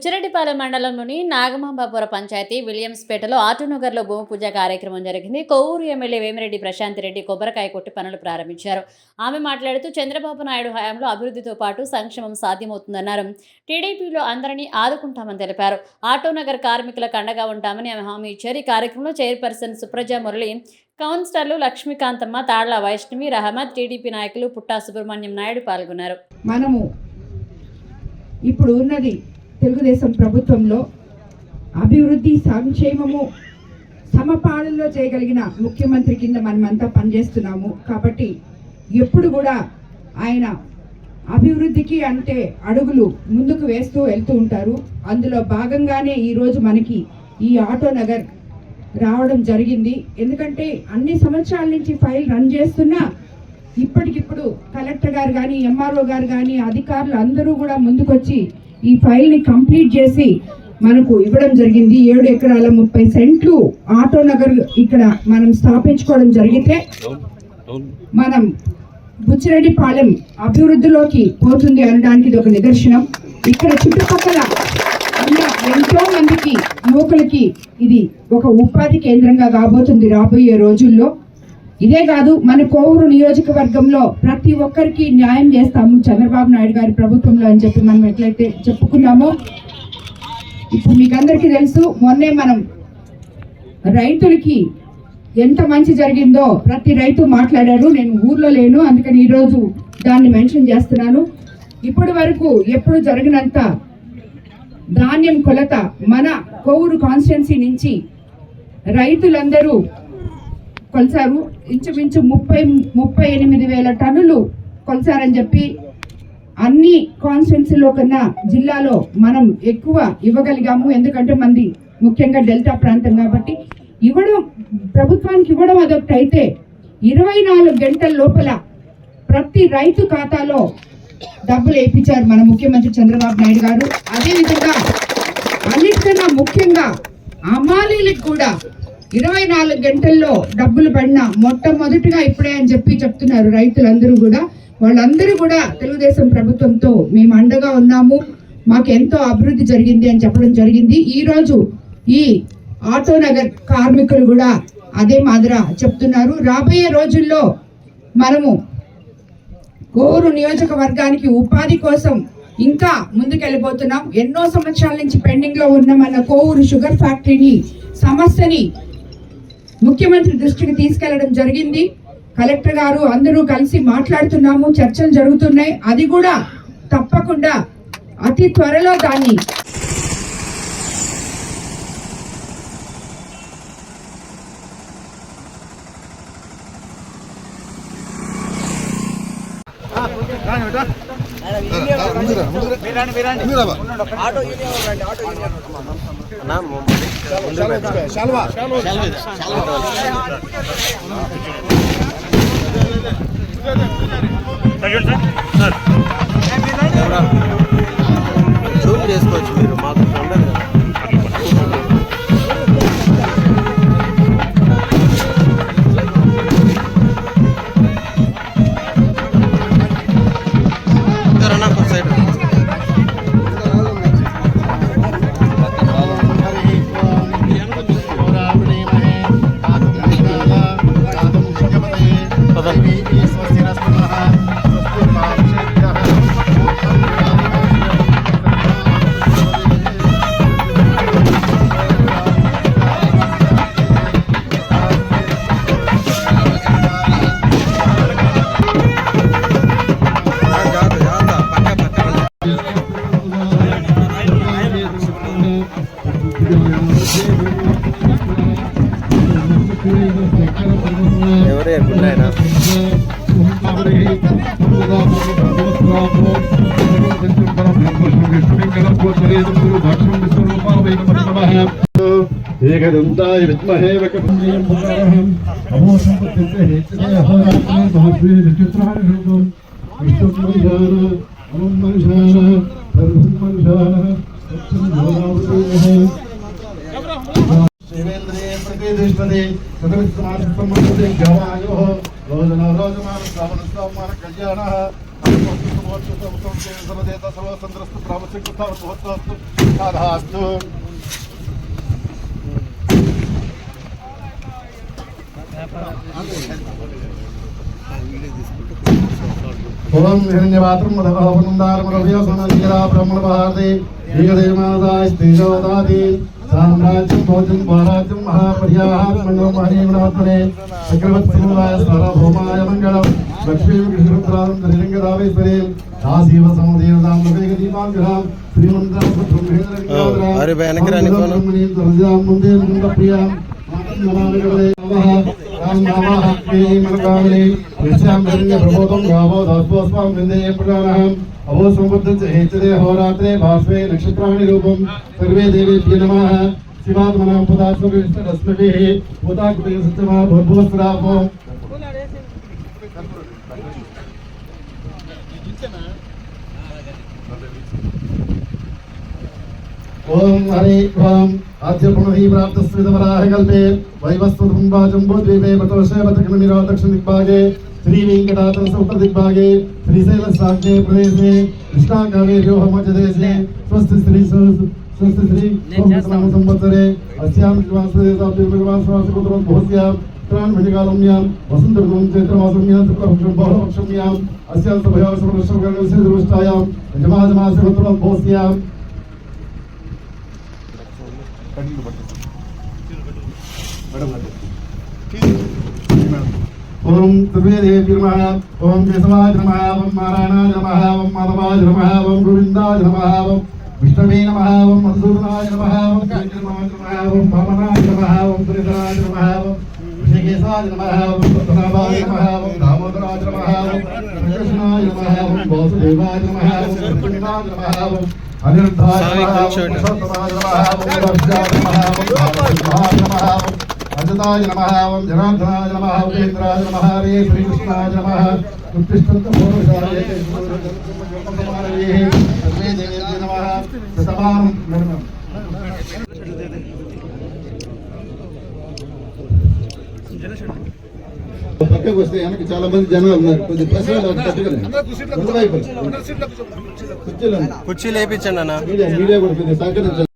బుచ్చిరెడ్డిపాలెం మండలంలోని నాగమాంబాపుర పంచాయతీ విలియమ్స్పేటలో ఆటోనగర్లో భూమి పూజ కార్యక్రమం జరిగింది. కొవ్వూరు ఎమ్మెల్యే వేమిరెడ్డి ప్రశాంతిరెడ్డి కొబ్బరికాయ కొట్టి పనులు ప్రారంభించారు. ఆమె మాట్లాడుతూ చంద్రబాబు నాయుడు హయాంలో అభివృద్ధితో పాటు సంక్షేమం సాధ్యమవుతుందన్నారు. టీడీపీలో అందరినీ ఆదుకుంటామని తెలిపారు. ఆటోనగర్ కార్మికులకు అండగా ఉంటామని ఆమె హామీ ఇచ్చారు. ఈ కార్యక్రమంలో చైర్పర్సన్ సుప్రజా మురళి, కౌన్సిలర్లు లక్ష్మీకాంతమ్మ, తాళ్ల వైష్ణవి, రహమత్, టీడీపీ నాయకులు పుట్టా సుబ్రహ్మణ్యం నాయుడు పాల్గొన్నారు. మనము ఇప్పుడు ఉన్నది తెలుగుదేశం ప్రభుత్వంలో అభివృద్ధి సంక్షేమము సమపాలనలో చేయగలిగిన ముఖ్యమంత్రి కింద మనమంతా పనిచేస్తున్నాము. కాబట్టి ఎప్పుడు కూడా ఆయన అభివృద్ధికి అంటే అడుగులు ముందుకు వేస్తూ వెళ్తూ ఉంటారు. అందులో భాగంగానే ఈరోజు మనకి ఈ ఆటోనగర్ రావడం జరిగింది. ఎందుకంటే అన్ని సంవత్సరాల నుంచి ఫైల్ రన్ చేస్తున్నా ఇప్పటికిప్పుడు కలెక్టర్ గారు కానీ, ఎంఆర్ఓ గారు కానీ, అధికారులు అందరూ కూడా ముందుకొచ్చి ఈ ఫైల్ని కంప్లీట్ చేసి మనకు ఇవ్వడం జరిగింది. 7 ఎకరాల 30 సెంట్లు ఆటోనగర్ ఇక్కడ మనం స్థాపించుకోవడం జరిగితే మనం బుచ్చిరెడ్డిపాలెం అభివృద్ధిలోకి పోతుంది అనడానికి ఇది ఒక నిదర్శనం. ఇక్కడ చుట్టుపక్కల ఉన్న ఎంతో మందికి యువకులకి ఇది ఒక ఉపాధి కేంద్రంగా కాబోతుంది రాబోయే రోజుల్లో. ఇదే కాదు, మన కోవూరు నియోజకవర్గంలో ప్రతి ఒక్కరికి న్యాయం చేస్తాము చంద్రబాబు నాయుడు గారి ప్రభుత్వంలో అని చెప్పి మనం ఎట్లయితే చెప్పుకున్నామో, ఇప్పుడు మీకు అందరికీ తెలుసు, మొన్నే మనం రైతులకి ఎంత మంచి జరిగిందో ప్రతి రైతు మాట్లాడారు. నేను ఊర్లో లేను, అందుకని ఈరోజు దాన్ని మెన్షన్ చేస్తున్నాను. ఇప్పటి వరకు ఎప్పుడు జరిగినంత ధాన్యం కొలత మన కోవూరు కాన్స్టిట్యున్సీ నుంచి రైతులందరూ కొలిసారు. ఇంచుమించు 38,000 టన్నులు కొలిసారని చెప్పి అన్ని కాన్స్టిట్యున్సీలో కన్నా జిల్లాలో మనం ఎక్కువ ఇవ్వగలిగాము. ఎందుకంటే మంది ముఖ్యంగా డెల్టా ప్రాంతం కాబట్టి ప్రభుత్వానికి ఇవ్వడం అదొకటి అయితే 24 గంటల లోపల ప్రతి రైతు ఖాతాలో డబ్బులు వేయించారు మన ముఖ్యమంత్రి చంద్రబాబు నాయుడు గారు. అదేవిధంగా అన్నిటికన్నా ముఖ్యంగా అమాలీలకు కూడా 24 గంటల్లో డబ్బులు పడినా మొట్టమొదటిగా ఇప్పుడే అని చెప్పి చెప్తున్నారు రైతులందరూ కూడా. వాళ్ళందరూ కూడా తెలుగుదేశం ప్రభుత్వంతో మేము అండగా ఉన్నాము, మాకు ఎంతో అభివృద్ధి జరిగింది అని చెప్పడం జరిగింది. ఈరోజు ఈ ఆటోనగర్ కార్మికులు కూడా అదే మాదిరి చెప్తున్నారు. రాబోయే రోజుల్లో మనము కోవూరు నియోజకవర్గానికి ఉపాధి కోసం ఇంకా ముందుకెళ్ళిపోతున్నాం. ఎన్నో సంవత్సరాల నుంచి పెండింగ్ లో ఉన్న మన కోవూరు షుగర్ ఫ్యాక్టరీని సమస్యని ముఖ్యమంత్రి దృష్టికి తీసుకెళ్లడం జరిగింది. కలెక్టర్ గారు అందరూ కలిసి మాట్లాడుతున్నాము, చర్చలు జరుగుతున్నాయి. అది కూడా తప్పకుండా అతి త్వరలో దాన్ని జూమ్ చేసుకోవచ్చు మీరు, మాకు ఉండదు కదా. ఎవరే ఉన్నాయన ఏకదంతాయ విద్మహే వక్రతుండాయ ధీమహి కళ్యాణ సమదేత సర్వసంద్రస్తు ప్రామసింకృతావస్తు సాధాస్తు ఓం హిరణ్యపాత్రం మధవనందారం రవ్యసనజీరా బ్రహ్మణభారతి ఏకదేవమాదాయ శ్రీజవదాది సామ్రాజ్యం భోజం భారాజ్యం మహాపర్యాహార మంగళం మహనీయగుణాత్మనే చక్రవర్తివాయ సార్వభౌమాయ మంగళం లక్ష్మీ కృష్ణరుద్రాం త్రిలింగరావేశ్వరీ దాసీవ సముదేవదాం నవేగ దీపాంగరాం శ్రీమంత్రం బ్రహ్మేంద్ర అరే భయ వెనకరాని కోను ముందే ప్రియాం నమామిగలే నమః రామనామః శ్రీమన్కామిని విశ్రాంతరిణ్య ప్రబోధం గావో దాస్వస్వాం విందే ప్రదానహం అవో సంబుద్ధ హేచదే హోరాత్రే భాస్వే నక్షత్రాణి రూపం సర్వే దేవేభ్యో నమః శివాత్మనాం పదాస్వవిష్టరస్మభిః ఉదాకృతే సత్యమా భూస్రాపో ఓం హరి ఓం ఆద్య పునః ప్రాప్తస్మితవరాహ కల్పే వైవస్వతుంబా జంబోద్వీపే బతవర్షే బతకనిరా దక్షిణ దిగ్భాగే శ్రీ వెంకటాచల ఉత్తర దిగ్భాగే శ్రీశైల సాగ్నే ప్రదేశే కృష్ణాకావేర్యో మధ్యదేశే స్వస్తి శ్రీ సంవత్సరే అస్యాం భగవాన్ భోస్యాం భజకాలమ్యాం వసంత ఋతుం చైత్రమాసమ్యాం శుక్లపక్షం బహుళపక్షమ్యాం అస్యాం సభయాం యజమాజమాసే భోస్యాం ఓం త్రివేదేవ్య నమః ఓం కేశవాయ నమః ఓం నారాయణాయ నమః ఓం మాధవాయ నమః ఓం గోవిందాయ నమః ఓం విష్ణవే నమః ఓం మధుసూదనాయ నమః ఓం శ్రీకృష్ణాయ నమః ఓం వామనాయ నమః ఓం శ్రీధరాయ నమః ఓం ఋషికేశాయ నమః ఓం పద్మనాభాయ నమః ఓం దామోదరాయ నమః ఓం కృష్ణాయ నమః ఓం వాసుదేవాయ నమః ఓం కృష్ణాయ నమః ఓం అనిరుద్ధాయ నమః ఓం పురుషోత్తమాయ నమః ఓం వర్షాయ నమః ఓం భారతాయ నమః ఓం అజతాయ నమః ఓం జనార్దనాయ నమః ఉపేంద్రాయ నమః హరే శ్రీకృష్ణాయ నమః ఉత్తిష్టంత పూర్వజాయ సర్వే దేవేభ్యో నమః శతమానం నమః పక్కకు వస్తే వెనక చాలా మంది జనాలు ఉన్నారు కొద్ది ప్రశ్నలు కుర్చీలు వేయించండి అన్న మీడియా కూడా కొద్దిగా సహకరించాలి.